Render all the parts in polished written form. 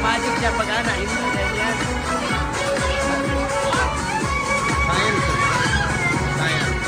Magic siya pag-ana. Hindi na yan. Science. Science.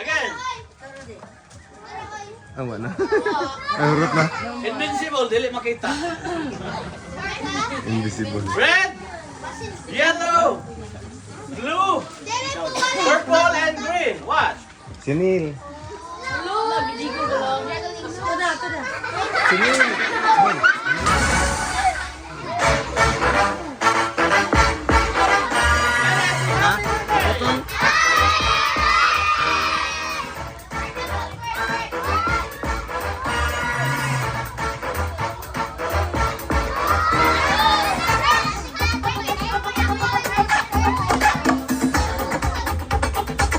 Again. Awa na. Ahurot na. Invincible, dili makita. Invisible. Red, yellow, blue, purple, and green. What? Sinil.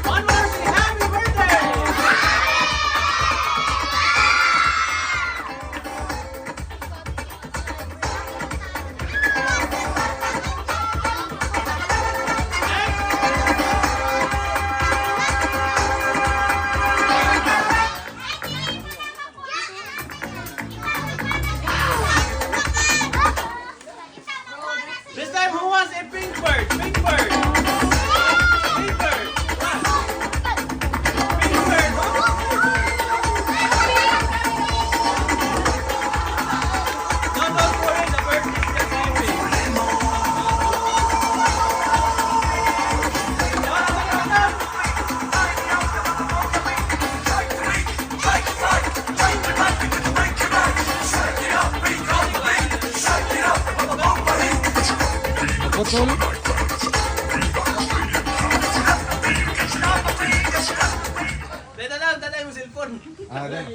One more, say happy birthday. This time, who wants a pink bird? Pink bird. Pink bird. What? Pink bird. No, don't worry. The bird is just sleeping. No, no, no, no. Putol. Daday mo cellphone. Ah, then.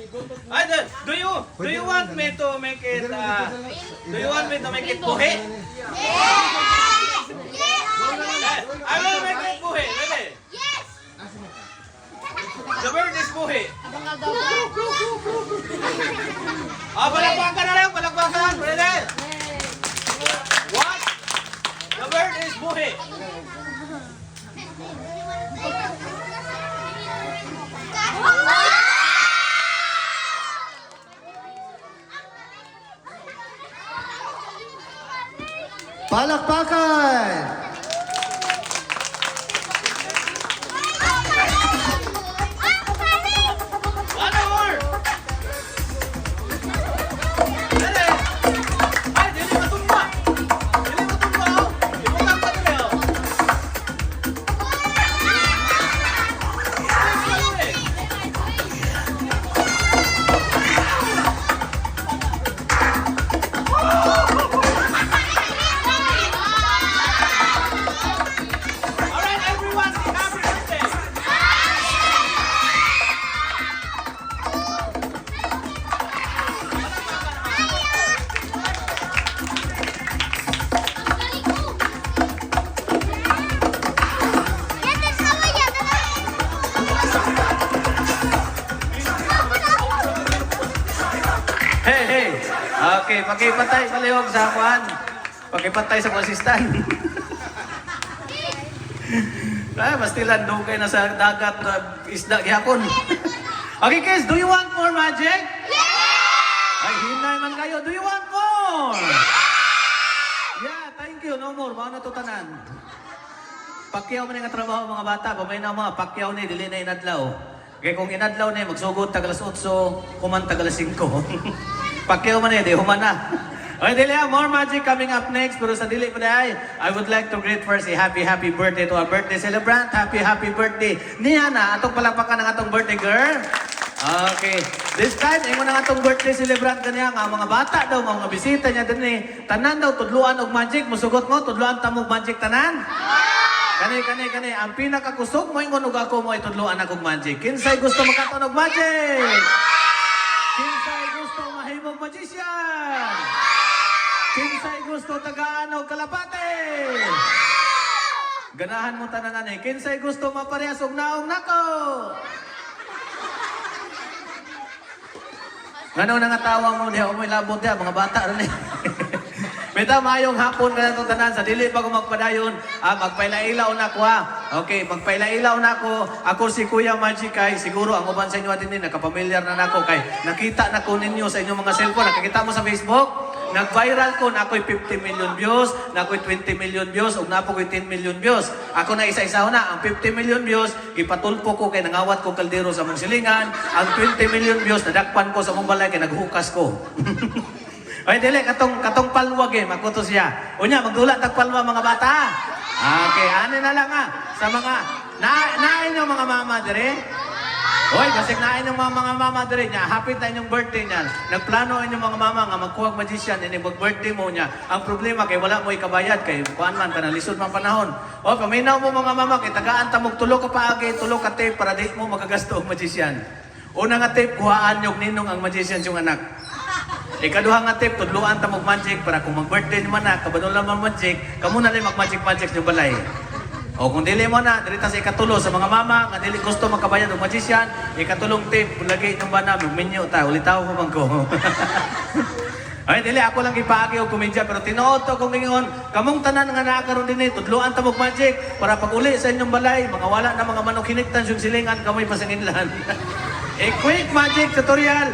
Ay, do you want me to make it buhi? I will make it buhi. Ready? The bird is buhi. Ah, palakpakan na lang, palakpakan. Ready? What? The bird is buhi. Palakpakan! One more. Ready? Ay, dili matumba. Dili matumba. Ibutang pa dili. Alright, everyone, say happy birthday. Hey, hey. Okay, pakipatay palihog sa akuan. Pakipatay sa konsistan. Ay, bastilan dugay na sa dagat na isda gihapon. Okay, guys, do you want more magic? Ay, hinay man kayo. Do you want more? Yeah, thank you. No more. Mga natutanan. Pakyaw man nga trabaho mga bata. Pamay na mga pakyaw ni, dili na inadlaw. Kaya kung inadlaw ni, magsugod tagalas 8, kuman tagalas 5. Pakyaw man di human na. Okay, dili more magic coming up next. Pero sa dili pa dahi, I would like to greet first a happy birthday to our birthday celebrant. Happy birthday. Niya na, atong palakpakan ng atong birthday girl. Okay. This time, imo na nga itong birthday celebrant kaniya nga mga bata daw, mga bisita niya din eh. Tanan daw, tudluan og magic. Musugot mo, tudluan ta mo magic tanan? Kani. Ang pinakakusog mo, ingon og ako mo, itudluan akong magic. Kinsay gusto makaton og magic? Kinsay gusto mahimong magician? Kinsay gusto tagaan og kalapate? Ganahan mo tanan eh. Kinsay gusto maparehas og naong nako? Ngano na nga tawa mo diha, umoy labot diha, mga bata rin eh. Bita, mayong hapon ka na itong tanan, sa dili pa ko magpadayon, magpailailaw na ko ha. Okay, magpailailaw na ko. Ako si Kuya Magic kay, siguro ang uban sa inyo atin din, nakapamilyar na nako kay, nakita na ko ninyo sa inyong mga cellphone, nakikita mo sa Facebook, nag-viral ko, na ako'y 50 million views, na ako'y 20 million views, ug na ako'y 10 million views. Ako na isa-isa na, ang 50 million views, ipatulpo ko kay nangawat ko kaldero sa mong silingan, ang 20 million views, nadakpan ko sa mong balay kay naghukas ko. Ay, dili, katong palwag eh, magkuto siya. Unya, magdula tag palwa mga bata. Okay, ano na lang sa mga, nain yung mga mama dire. Hoy, basig nain yung mga mama dire niya. Hapit na inyong birthday niya. Nagplano inyong mga mama nga magkuhag magician, ini mag-birthday mo niya. Ang problema kay wala mo ikabayad, kay kuan man, kana lisod man panahon. O, paminaw mo mga mama, kay tagaan ta mog tulo ka paagi, tulo ka tape para di mo magagasto og magician. Una nga tape, kuhaan yung ninong ang magician yung anak. Ikaduha nga tip, tudluan ta mag-magic para kung mag-birthday naman na, kabadon lang mag-magic, kamo na rin mag-magic yung balay. O kung dili mo na, dili ta sa ikatulo sa mga mama, nga dili gusto magkabayan ng magician, ikatulong tip, lagi itong ba na, mag-menu ta, ulitaw ko man ko. Ay, dili, ako lang ipaagi o komedya, pero tinuod to kung ingon, kamong tanan nga nakakaroon din eh, tudluan ta mag-magic, para pag uli sa inyong balay, mga wala na mga manok hinigtan yung silingan, kamoy pasanginlan. Quick magic tutorial.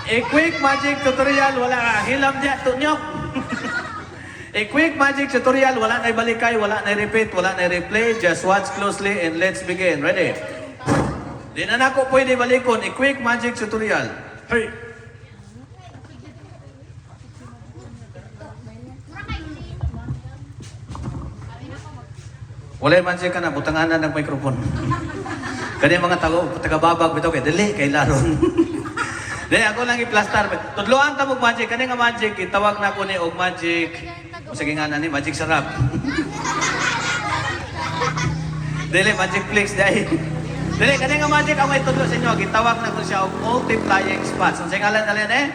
Quick magic tutorial, wala hilam diya, tunyok. Quick magic tutorial, wala na ibalikay, wala na repeat, wala na replay. Just watch closely and let's begin. Ready? Di na nako pwede balikon. Quick magic tutorial. Hey. Wala magic ka na, butanganan ng microphone. Kani mga taga-babag bitaw kay dili kay laron. Dili ako lang i-plaster. Tudloan ta mo magic, kani nga magic, itawag na ko ni og magic. Sige nga na ni magic sarap. Dili magic flex dai. Dili kani nga magic ako itudlo sa inyo, gitawag na ko siya og multiplying spots. Ang singalan dali eh?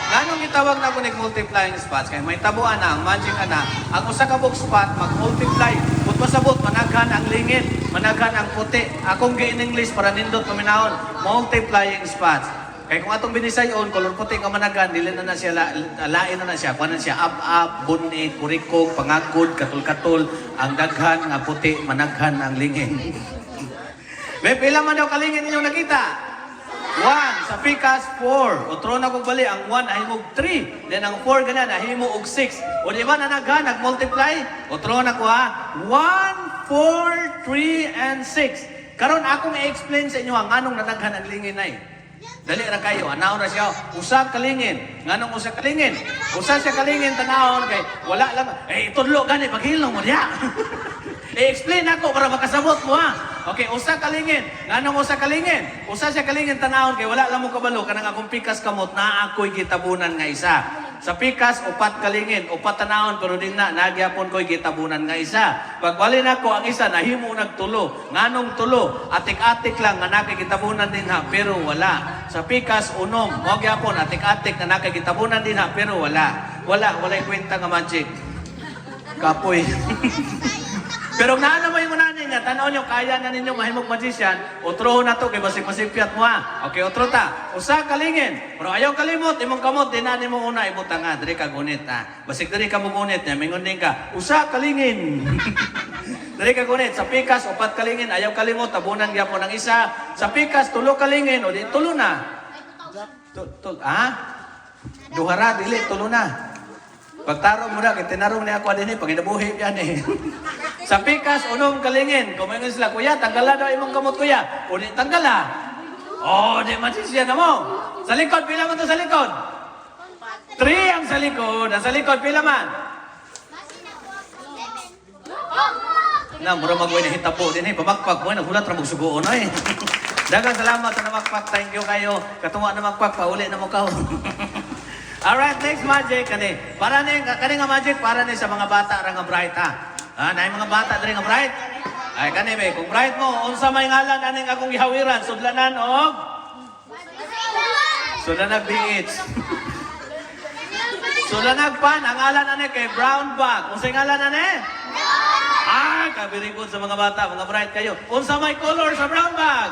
Ganong gitawag na ko ni multiplying spots kay may tabuan na ang magic ana. Ang usa ka box spot mag-multiply. Pud pasabot managhan ang lingit, managhan ang puti. Akong gi-in-English para nindot paminahon, multiplying spots. Kaya kung atong binisayon, color puti nga managan, dili na siya, lain na siya. Kuha na siya, ab-ab, buni, kurikog, pangagod, katul-katul, ang daghan nga puti, managhan ang lingin. May pila man daw kalingin ninyong nakita? 1, sa Pikas, 4. Otro na kong bali, ang 1 ahimog 3. Then ang 4 ganyan, ahimog 6. O di ba nanaghan, nag-multiply? Otro na ko ha. 1, 4, 3, and 6. Karon akong i-explain sa inyo ang anong nanaghan ang lingin ay. Dali ra kayo, anaw na siya, usa kalingin. Nganong usa kalingin? Usa siya kalingin tanawon kay wala lang. Itudlo gani paghilom mo diha. I-explain ako para makasabot mo ha. Okay, usa kalingin. Nganong usa kalingin? Usa siya kalingin tanawon kay wala lang mo kabalo kanang akong pikas kamot na ako'y gitabunan nga isa. Sa pikas, 4 kalingin, 4 tanawon, pero din na, nagyapon ko'y gitabunan nga isa. Pagbali na ko, ang isa, nahimo nagtulo. Nganong tulo, atik-atik lang, nga nakikitabunan din ha, pero wala. Sa pikas, unom, magyapon, atik-atik, na nakikitabunan din ha, pero wala. Wala'y kwenta nga magic. Kapoy. Pero nga naman yung unanin nga, tanaw nyo, kaya na ninyo mahimog magician, utroho na to, kay basig-basig-piat mo ha. Okay, utro ta. Usa kalingin. Pero ayaw kalimot, imong kamot, dinani mo una, ibuta nga, diri ka gunit ha. Basig diri ka mugunit, mingon din ka, usa kalingin. Diri ka gunit, sa pikas, 4 kalingin, ayaw kalimot, tabunan gyapon ng isa. Sa pikas, 3 kalingin, o di, tulo na. Ha? Duhara, dili, tulo na. Pagtarong mo na, tinarong niya ako din eh, pag inabuhi yan eh. Sa pikas, unom kalingin. Kumaingon sila, kuya, tanggala daw imong kamot kuya. Uni, tanggala. Oh, di masisya na mo. Sa likod, pila man to sa likod? 3 ang sa likod. Ang sa likod, pila man? Na, mura magway na hitapo din eh. Pamagpag mo, nagulat ra magsugoon eh. Dagang salamat sa namakpak. Thank you kayo. Katunga namakpak, pauli na mo ka. Alright, next magic. Para ni, kani nga magic, para ni sa mga bata ra nga bright ha. Na mga bata diri nga bright. Ay, kani be, kung bright mo, unsa may ngalan aning akong gihawiran, sudlanan og Sulanag BH. Sulanag pan, ang ngalan ani kay brown bag. Unsa ngalan ani? Kabirikod sa mga bata, mga bright kayo. Unsa may color sa brown bag?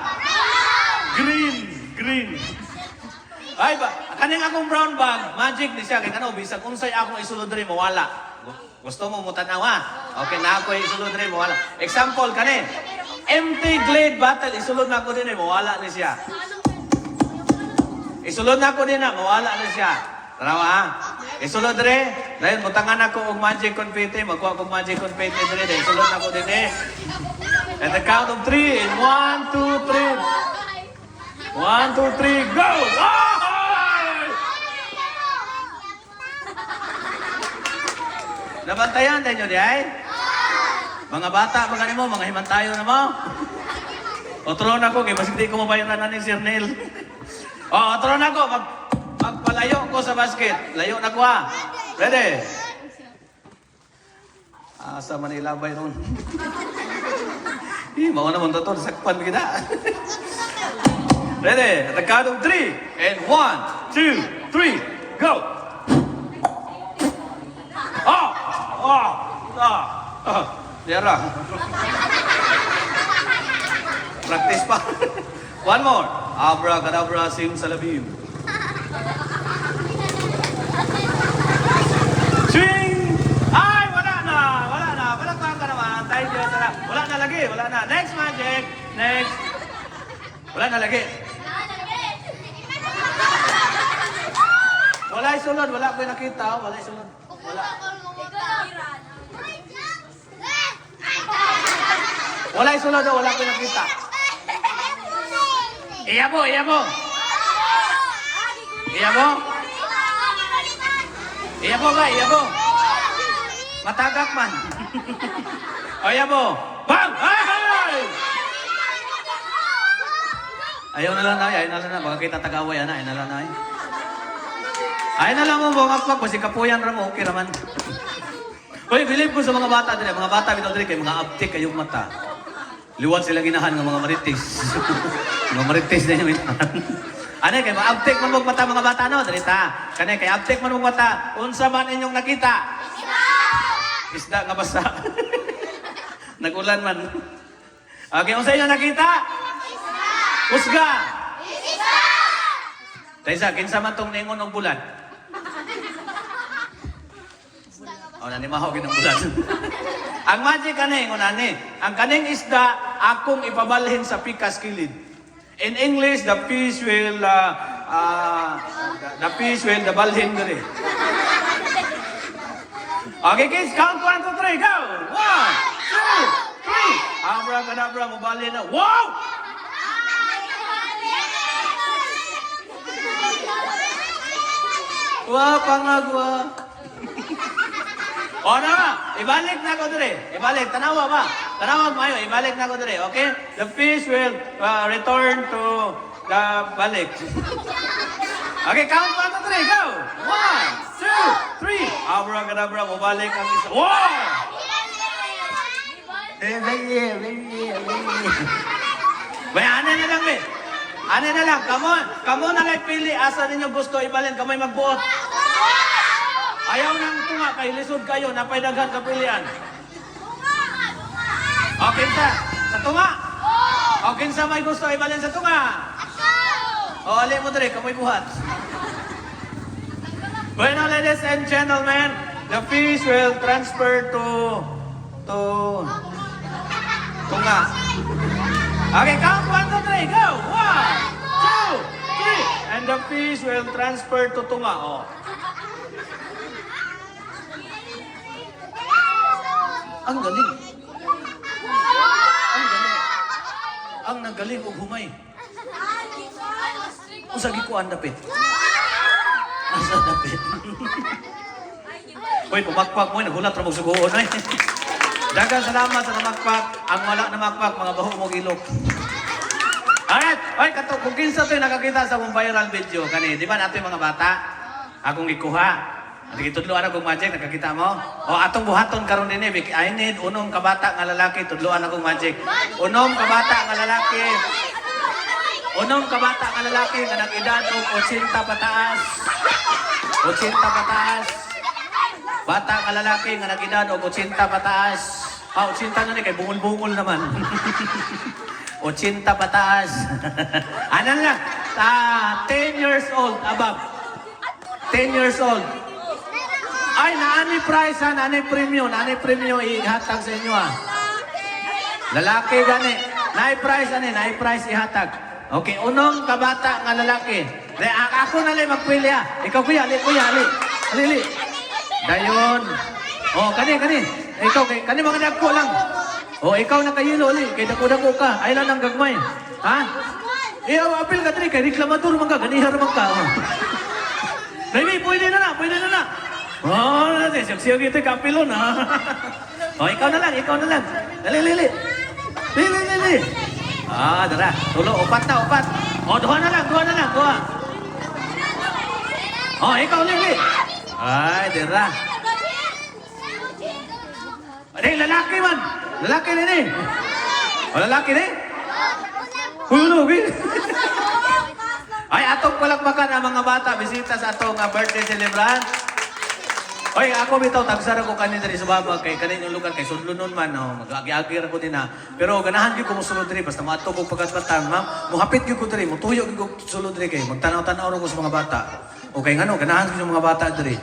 Green. Ay ba, kaning akong brown bag, magic ni siya kay kano bisag unsay akong isulod diri mawala. Gusto mo mutanaw ha? Okay na ako isulod diri mawala. Example kani, empty glade bottle isulod na ko din mawala ni siya. Isulod na ko din mawala ni siya. Tanawa ha? Isulod diri, dahil mutangan ako og magic confetti, magkuha ko magic confetti diri, dahil isulod na ko din At the count of 3, in 1, 2, 3. 1, 2, 3, go! Nabantayan tayo nyo di ay? Mga bata, mga mo, mga himantayo na mo. Otro na ko, kaya mas hindi ko mabayaran na ni Sir Neil. Otro na ko, magpalayo ko sa basket. Layo na ko ha. Ready? Sa Manila ba yun? Mga naman to, sakpan kita. Ready? At the count of 3. And 1, 2, 3, go! Diara. Practice pa. One more. Abracadabra, simsalabim. Swing! Ay, wala na. Palakpakan ka naman. Thank you. Wala na lagi. Next magic. Next. Wala na lagi. Wala isulod. Wala ko nakita. Wala isulod. Wala. Wala isulod. Wala ko nakita. Iya mo. Matagak man. Iya mo. Bang! Ay! Ayaw na lang na. Baka kita tagaway na. Ayaw na lang mo, mga akpak. Kasi kapuyan ra mo. Okay naman. Uy, believe ko sa mga bata din. Mga bata bitaw din kay mga aptik kayong mata. Liwat sila ginahan ng mga marites. Mga marites na yung minahan. Ano kay mga aptik man mong mata mga bata no? Dalita. Kani kay aptik man mong mata. Unsa man inyong nakita? Isda nga basta. Nagulan man. Okay, unsa inyong nakita? Usga. Taysa, kinsa man tong ningon og bulan? Nanimahaw ginang bulan. Ang magic kani ngunani, ang kaning isda akong ipabalhin sa pikas kilid. In English, the fish will balhin diri. Okay, kids, count 1, 2, 3, go! 1, 2, 3. Abracadabra, mabalhin na. Wow! Pangagwa. Ibalik na ko dire. Tanawa ba? Tanawa mayo, ibalik na ko dire, okay? The fish will return to the balik. Okay, count 1, 2, 3, go! 1, 2, 3. Abracadabra, mabalik ang isa. Wow! May ano na lang, be. Ano na lang, kamo na lang pili, asa ninyo gusto ibalin, kamay magbuot. Ayaw nang tunga, kay lisod kayo, napay daghan kapilian. Okay sa tunga? Okay sa may gusto ibalin sa tunga? Ali mo dali, kamoy buhat. Bueno, ladies and gentlemen, the fish will transfer to tunga. Okay, count 1, 2, 3, go! 1, 2, 3. And the fish will transfer to tunga. Ang galing. Ang nagaling og humay. Usagi ko ang dapit. Asa dapit? Hoy, pumakpak mo, nagulat ra mo sugoon ay. Daghang salamat sa namakpak. Ang wala namakpak, mga baho mo ilok. Alright, oy kato kung kinsa to yung nakakita sa mong viral video kani, di ba nato yung mga bata? Akong ikuha. At itudloan akong magic, nakakita mo? O atong buhaton karon din I need unom ka bata nga lalaki, tudloan akong magic. Unom ka bata nga lalaki. Unom ka bata nga lalaki nga nag-edad og 80 pataas. 80 pataas. Bata nga lalaki nga nag-edad og 80 pataas. 80 na ni kay bungol-bungol naman. 80 pataas. Ano lang? 10 years old above. 10 years old. Ay, naani prize ha, naani premium ihatag sa inyo ha. Lalaki gani. Naay prize ihatag. Okay, unong kabata nga lalaki. Ako na lang magpili ha. Ikaw kuya, ali. Dayon. Oh, kani. Ikaw, kani mga dagko lang. Oh, ikaw na kayilo, ali. Kay dako-dako ka. Ay lang ang gagmay. Ha? Apil ka dali. Kay reklamador man ka. Ganihar man ka. Oh. Baby, pwede na na. Oh, siya gitu kapilon ha. Oh, ikaw na lang. Dali. Lili. Ah, dara. Tulo, upat. Oh, duha na lang. Oh, ikaw Lili. Ay, dira. Ay, lalaki man. Lalaki ni. Oh, lalaki ni. Hulo, Ay, atong palakpakan ang mga bata bisita sa atong birthday celebrant. Oy, ako bitaw tagsara ko kanin diri sa babag kay kanin yung lugar kay sudlunon man mag-agi-agi ra ko din ha. Pero ganahan gyud ko mosulod diri basta maadto ko pagkatbatan, ma'am. Mohapit gyud ko diri, motuyo gyud ko sulod diri kay magtanaw-tanaw ko sa mga bata. Okay ngano ganahan gyud yung mga bata diri.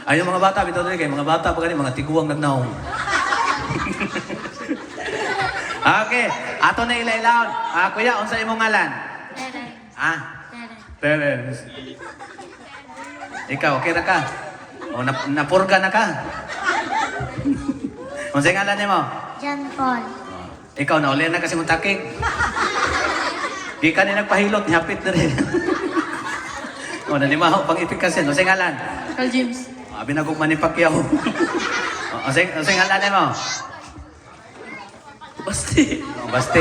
Ay yung mga bata bitaw diri kay mga bata pa kani mga tiguang nagnaong. Okay, ato na ilailawon. Kuya, unsa imong ngalan? Tere. Ikaw, okay ra ka? O, napurga na ka? Unsay ngalan nimo? John Paul. Ikaw, nauli na kasi mong takig. Di ka ni nagpahilot, hapit na rin. O, nanimaho, pang ipikasin. Unsay ngalan? Carl James. Abi na kong manipakyaw. Unsay ngalan nimo? Basti. Basti.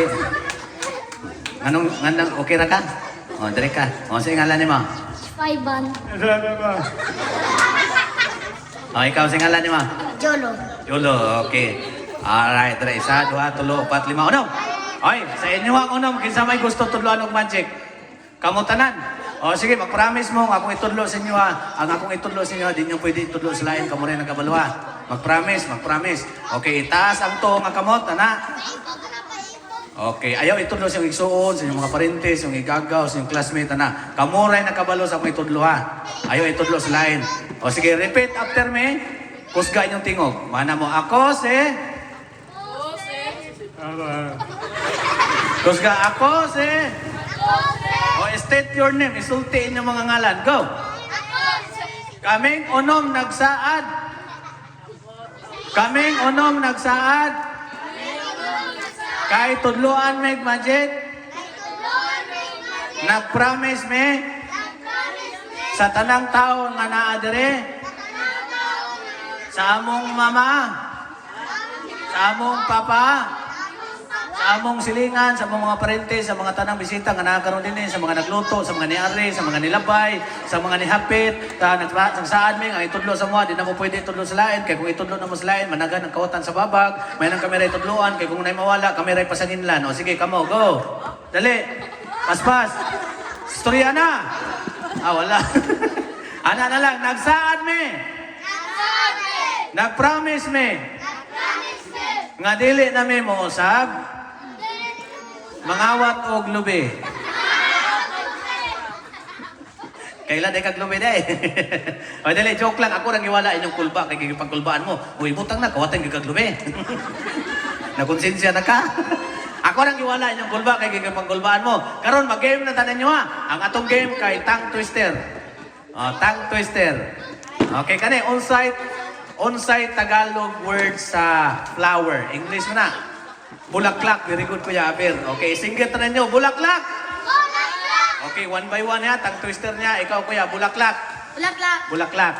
Anong okay ra ka? O, dire ka. Unsay ngalan nimo? Ivan. O, ikaw, unsay ngalan nimo? Jolo. Yolo, okay. Alright, dre, 1, 2, 3, 4, 5, unom. Oy, sa inyo ang unom, kinsa may gusto tudloan og magic? Kamutanan. O sige, mag-promise mo akong itudlo sa inyo ha. Ang akong itudlo sa inyo, di nyo pwede itudlo sa lain, kamo rin nagkabalwa. Mag-promise. Okay, itaas ang to nga kamot, ana. Okay, ayaw itudlo sa inyong igsuon, sa inyong mga parentes, yung igagaw, sa inyong classmate, ana. Kamo rin nagkabalo sa akong itudlo ha. Ayaw itudlo sa lain. O sige, repeat after me. Kusga inyong tingog. Mana mo ako si... Kusga ako si... O state your name. Isulti inyong mga ngalan. Go! Kaming unom nagsaad. Kay tudloan meg magic. Nag-promise me. Sa tanang tao nga naa dire. Sa among mama, sa among papa, sa among silingan, sa among mga parentes, sa mga tanang bisita nga nakakaroon din sa mga nagluto, sa mga niari, sa mga nilabay, sa mga nihapit, nagsaad mi nga itudlo sa mga, di na mo pwede itudlo sa lain, kay kung itudlo na mo sa lain, managan ang kawatan sa babag, may nang kamera itudloan, kay kung na'y mawala, kamera pasanginlan. O sige, kamo, go! Dali! Paspas! Storya na! Wala. Ana na lang, nagsaad mi! Nag-promise me. Nga dili na may mo usab. Mangawat og lubi. Kailan ay kaglubi day? O dili, joke lang. Ako nang iwala inyong kulba. Kaya pagkulbaan mo. Uy, butang na. Kawatan yung kaglubi. Nakonsensya na ka? Ako nang iwala inyong kulba. Kaya pagkulbaan mo. Karon mag-game na tanan nyo ha. Ang atong game kay Tongue Twister. Tongue Twister. Okay, kani, on-site Tagalog word sa flower. English mo na. Bulaklak. Very good, Kuya Abir. Okay, singgit na ninyo. Bulaklak! Okay, one by one ha. Tongue twister niya. Ikaw, Kuya. Bulaklak. Bulaklak.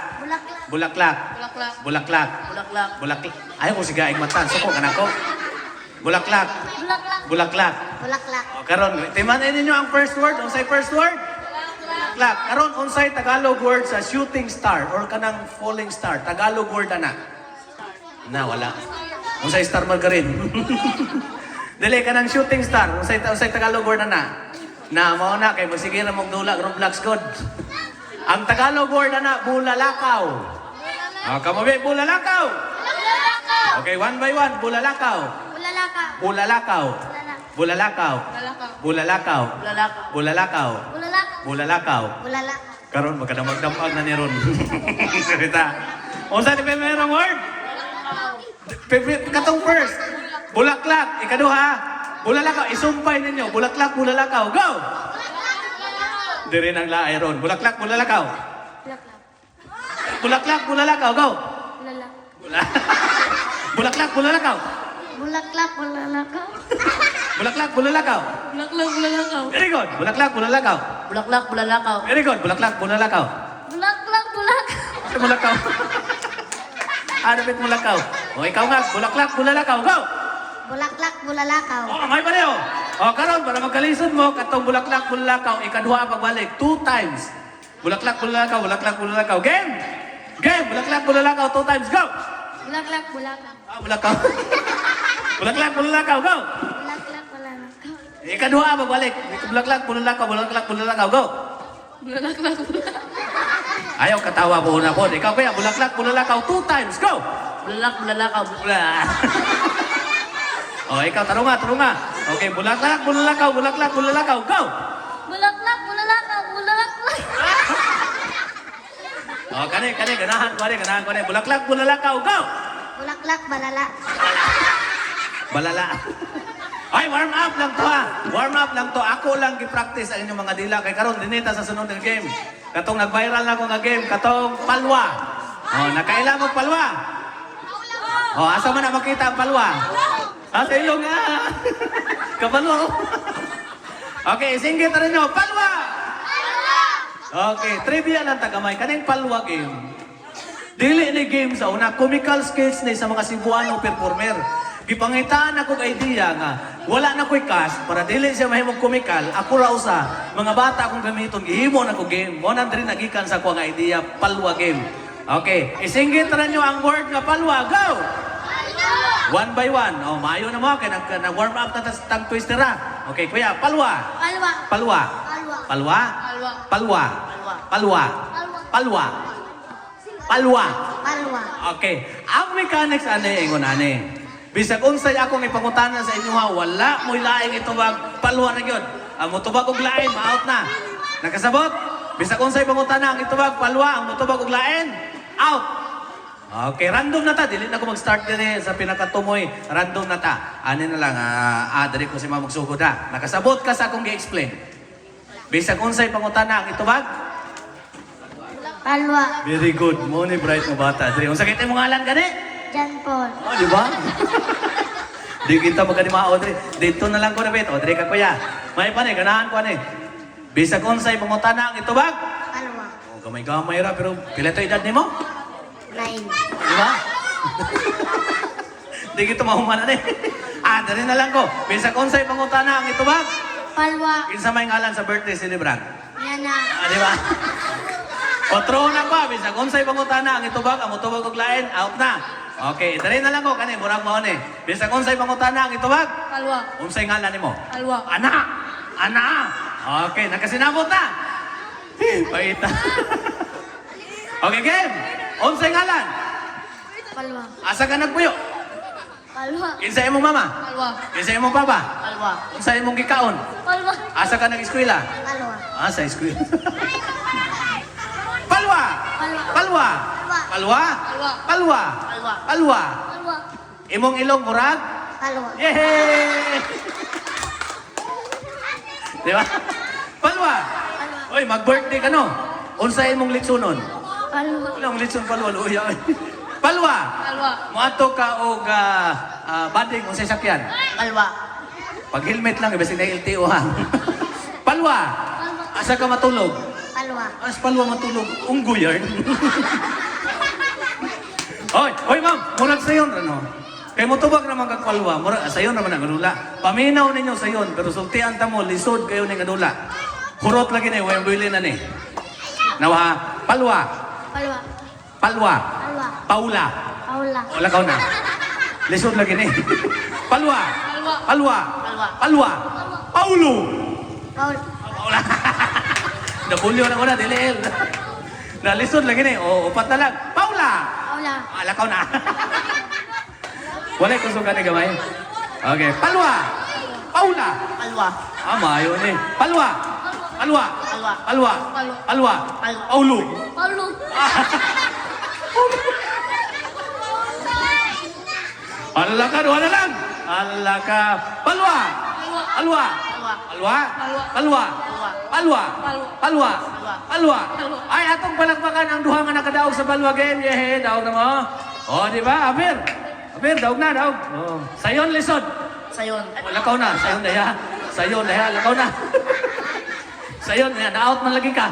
Ayaw ko sigaing matan. Suko ka na ko. Bulaklak. Bulaklak. Bulaklak. Bulaklak. O karon, timanan ninyo ang first word. Unsay first word? Bulaklak. Karon unsay Tagalog word sa shooting star or kanang falling star? Tagalog word ana. Na wala. Unsay star margarin? Dili ka ng shooting star. Unsay Tagalog word na. Na mao na kay magsige na mong dula Roblox code. Ang Tagalog word na bulalakaw. Ah, kamabi bulalakaw. Okay, one by one, bulalakaw. Bulalakaw. Bulalakaw. Bulalakaw. Bulalakaw. Bulalakaw. Bulalakaw. Bulalakaw. Bulalakaw. Bulalakaw. Karon magkadamag-damag na ni ron. Kita. Unsa ni merong word? Katong first. Bulaklak, ikaduha. Bulalakaw, isumpay ninyo. Bulaklak, bulalakaw. Go! Diri nang laay ron. Bulaklak, bulalakaw. Bulaklak. Bulaklak, bulalakaw. Go! Bulalak. Bulaklak, bulalakaw. Bulaklak. Bulalakaw. Bulaklak, bulalakaw. Bulaklak. Bulalakaw. Very good. Bulaklak, bulalakaw. Bulaklak. Bulalakaw. Very good. Bulaklak, bulalakaw. Bulaklak. Bulak. Ano mulakaw? Ano bit mulakaw? O ikaw nga, bulaklak, bulalakaw. Go! Bulaklak. Bulalakaw. Oh, may pareho. O karon para magkalisod mo katong bulaklak, bulalakaw, ikaduha pagbalik 2 times. Bulaklak, bulalakaw, bulaklak, bulalakaw. Game! Game! Bulaklak, bulalakaw 2 times. Go! Bulaklak. Bulakaw. Ah, bulakaw. Bulaklak, bulalakaw. Go! Bulaklak. Bulalakaw. Ikaduha pagbalik. Bulaklak, bulalakaw, bulaklak, bulalakaw. Go! Bulaklak. Ayaw katawa po una po. Ikaw kaya, bulaklak, bulalakaw 2 times. Go! Bulaklak. Bulalakaw. Bula. Oh, ikaw, tarunga. Okay, bulaklak, bulalakaw, bulaklak, bulalakaw. Go! Bulaklak. Bulalakaw. Bulalakaw. Oh, kani, ganahan ko ni. Bulaklak, bulalakaw. Go! Bulaklak. Balala. Balala. Ay, warm up lang to ha. Warm up lang to. Ako lang gi-practice ang inyong mga dila. Kay karon dinita sa sunod ng game. Katong nag-viral na ako nga game. Katong palwa. Oh, nakailang mo palwa. Oh, asa man na makita ang palwa? Ah, sa ilong nga. Kapalwa. Okay, singgit na rin nyo. Palwa! Okay, trivia lang tagamay. Kaning palwa game. Dili ni game sa una. Comical skills ni sa mga Cebuano performer. Gipangitaan ako idea nga wala na ko'y cash para dili siya mahimong comical. Ako raw sa mga bata akong gamiton gihimo na ko game. Mo nang diri nagikan sa ko nga idea palwa game. Okay, isinggit na nyo ang word nga palwa. Go! One by one. Oh, maayo na mo kay nag-warm up na tang twister ha. Okay, kuya, palwa. Palwa. Palwa. Palwa. Palwa. Palwa. Palwa. Palwa. Palwa. Palwa. Palwa. Palwa. Okay. Ang mechanics ani ingon ani. Bisag unsay akong ipangutana sa inyo ha, wala mo ilaing itubag palwa na gyud. Ang mutubag og lain, ma-out na. Nakasabot? Bisag unsay pangutana ang itubag palwa, ang mutubag og lain, out. Okay, random na ta. Dili na ko mag-start din sa pinakatumoy. Random na ta. Ano na lang, dali ko si Mamag Sugod ha. Nakasabot ka sa akong gi-explain. Bisag unsay pangutana ang itubag? Palwa. Very good. Mo ni bright mo bata. Dili, unsa kay mo ngalan gani? John Paul. Oh, di ba? Di kita magkanimao, Dre. Dito na lang ko na, bet. O, Dre ka, kuya. May pa ni, ganahan ko, ni. Bisag unsay pangutana ang itubag? Palwa. Oh, gamay-gamay ra, pero pila to edad ni mo? 9. Di ba? Di kita mahuman na, ni. Dali na lang ko. Bisag unsay pangutana ang itubag? Palwa. Kinsa may ngalan sa birthday celebrant? Yan na. Di ba? Otro na pa, bisag unsay pangutana ang itubag, ang utubag og lain, out na. Okay, dali na lang ko kani murag mo ni. Bisag unsay pangutana ang itubag? Palwa. Unsay ngalan nimo? Palwa. Ana. Ana. Okay, nakasinabot na. Paita. Okay, game. Unsay ngalan? Palwa. Asa ka nagpuyo? Palwa. Kinsa imong mama? Palwa. Kinsa imong papa? Palwa. Unsa imong gikaon? Palwa. Asa ka nag-eskwela? Palwa. Sa eskwela. Palwa. Palwa. Palwa. Palwa. Palwa. Palwa. Palwa. Palwa. Palwa. Imong ilong murag? Palwa. Yay! Di ba? Palwa. Oy, mag-birthday ka no? Unsa imong litsunon? Palwa. Ilang litsun palwa, luya. Palwa. Palwa. Moadto ka og banding unsay sakyan? Palwa. Pag helmet lang ibasig na LTO ha. Palwa. Asa ka matulog? Palwa. As palwa matulog, unggoy yarn. Oy, ma'am, murag sa yun, ano? Kay mutubag naman kag palwa, mura sayon naman ang adula. Paminaw ninyo sayon, pero sultian ta mo lisod kayo ning adula. Hurot lagi ni, way buili na ni. Nawa, palwa, Palwa. palwa, Palwa. paula. Paula. Wala ka na. Lisod lagi ni. Palwa, palwa, palwa, paulo. Paul. Paula. Nabulyo na ko na, dilil. Nalisod lagi ni, o upat na lang. Paula. Paula. Alakaw na. Wala ko suka ni gamay. Okay, palwa. Paula. Palwa. Mayo ni. Palwa. Palwa. Palwa. Palwa. Palwa. Palwa. Paulo. Paulo. Alaka, dua na lang. Alaka. Palwa. Palwa. Palwa. Palwa. Palwa. Palwa. Palwa. Ay, atong palakpakan ang duha nga nakadaog sa Palwa game. Yehe, daog na mo. O, di ba? Abir. Abir, daog na, daog. Oh. Sayon, lisod. Sayon. Lakaw na. Sayon na ya. Sayon na ya. Lakaw na. Sayon na ya. Na-out man lagi ka.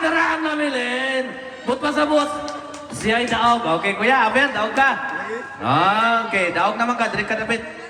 Daraan na, Milin. But pa sa but. Siya ay daog. Okay, kuya. Abir, daog ka. Okay, daog naman ka. Direk ka, David.